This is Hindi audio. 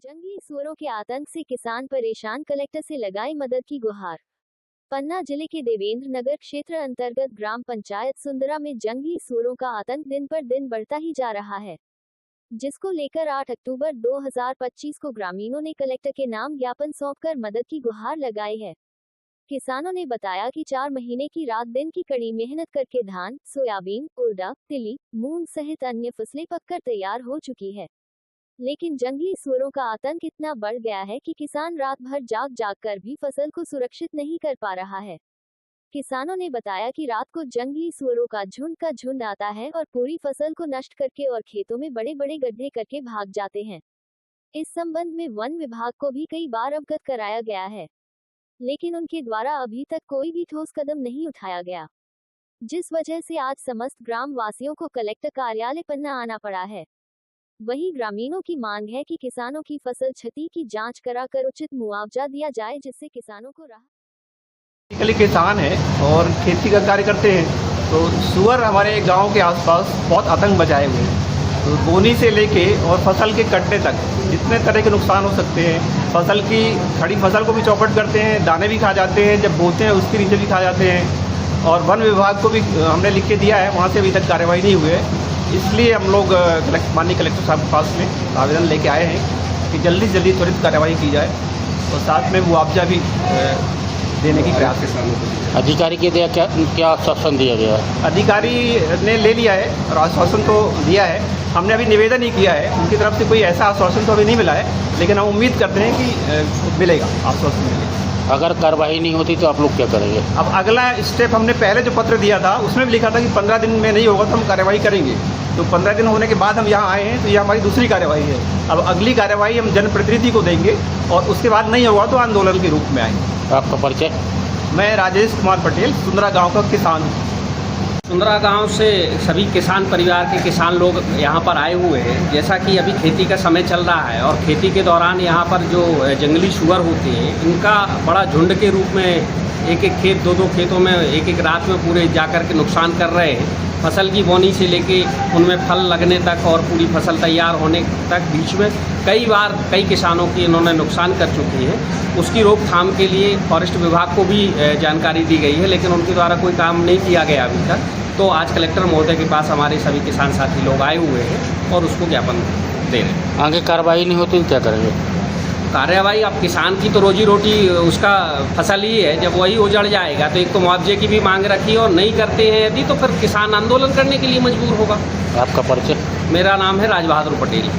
जंगली सुअरों के आतंक से किसान परेशान, कलेक्टर से लगाई मदद की गुहार। पन्ना जिले के देवेंद्र नगर क्षेत्र अंतर्गत ग्राम पंचायत सुंदरा में जंगली सुअरों का आतंक दिन पर दिन बढ़ता ही जा रहा है, जिसको लेकर 8 अक्टूबर 2025 को ग्रामीणों ने कलेक्टर के नाम ज्ञापन सौंपकर मदद की गुहार लगाई है। किसानों ने बताया कि 4 महीने की रात दिन की कड़ी मेहनत करके धान, सोयाबीन, उड़द, तिली, मूंग सहित अन्य फसलें पककर तैयार हो चुकी है, लेकिन जंगली सुअरों का आतंक इतना बढ़ गया है कि किसान रात भर जाग कर भी फसल को सुरक्षित नहीं कर पा रहा है। किसानों ने बताया कि रात को जंगली सुअरों का झुंड आता है और पूरी फसल को नष्ट करके और खेतों में बड़े बड़े गड्ढे करके भाग जाते हैं। इस संबंध में वन विभाग को भी कई बार अवगत कराया गया है, लेकिन उनके द्वारा अभी तक कोई भी ठोस कदम नहीं उठाया गया, जिस वजह से आज समस्त ग्राम वासियों को कलेक्टर कार्यालय पन्ना आना पड़ा है। वहीं ग्रामीणों की मांग है कि किसानों की फसल क्षति की जांच कराकर उचित मुआवजा दिया जाए, जिससे किसानों को राहत। किसान है और खेती का कार्य करते हैं, तो सुअर हमारे गांव के आसपास बहुत आतंक मचाए हुए हैं। तो बोनी से लेके और फसल के कटने तक जितने तरह के नुकसान हो सकते हैं, फसल की खड़ी फसल को भी चौपट करते हैं, दाने भी खा जाते हैं, जब बोते हैं उसके नीचे भी खा जाते हैं। और वन विभाग को भी हमने लिख के दिया है, वहाँ से अभी तक कार्रवाई नहीं हुई है। इसलिए हम लोग माननीय कलेक्टर साहब के पास में आवेदन लेके आए हैं कि जल्दी से जल्दी त्वरित कार्रवाई की जाए और साथ में मुआवजा भी देने की प्रयास किसानों को। अधिकारी के दिया क्या आश्वासन दिया गया? अधिकारी ने ले लिया है और आश्वासन तो दिया है, हमने अभी निवेदन ही किया है, उनकी तरफ से कोई ऐसा आश्वासन तो अभी नहीं मिला है, लेकिन हम उम्मीद करते हैं कि मिलेगा, आश्वासन मिलेगा। अगर कार्रवाई नहीं होती तो आप लोग क्या करेंगे? अब अगला स्टेप हमने पहले जो पत्र दिया था उसमें भी लिखा था कि 15 दिन में नहीं होगा तो हम कार्रवाई करेंगे। तो 15 दिन होने के बाद हम यहाँ आए हैं, तो ये हमारी दूसरी कार्रवाई है। अब अगली कार्रवाई हम जनप्रतिनिधि को देंगे और उसके बाद नहीं होगा तो आंदोलन के रूप में आएंगे। आपका परिचय? मैं राजेश कुमार पटेल, सुंदरा गाँव का किसान हूँ। सुंदरा गांव से सभी किसान परिवार के किसान लोग यहाँ पर आए हुए हैं। जैसा कि अभी खेती का समय चल रहा है और खेती के दौरान यहाँ पर जो जंगली सुअर होते हैं, इनका बड़ा झुंड के रूप में एक खेत, दो खेतों में एक रात में पूरे जाकर के नुकसान कर रहे हैं। फसल की बोनी से लेके उनमें फल लगने तक और पूरी फसल तैयार होने तक बीच में कई बार कई किसानों की इन्होंने नुकसान कर चुकी है। उसकी रोकथाम के लिए फॉरेस्ट विभाग को भी जानकारी दी गई है, लेकिन उनके द्वारा कोई काम नहीं किया गया अभी तक। तो आज कलेक्टर महोदय के पास हमारे सभी किसान साथी लोग आए हुए हैं और उसको ज्ञापन दे रहे हैं। आगे कार्रवाई नहीं होती तो क्या करेंगे? कार्रवाई, अब किसान की तो रोजी रोटी उसका फसल ही है, जब वही उजड़ जाएगा तो एक तो मुआवजे की भी मांग रखी और नहीं करते हैं यदि, तो फिर किसान आंदोलन करने के लिए मजबूर होगा। आपका परिचय? मेरा नाम है राज बहादुर पटेल।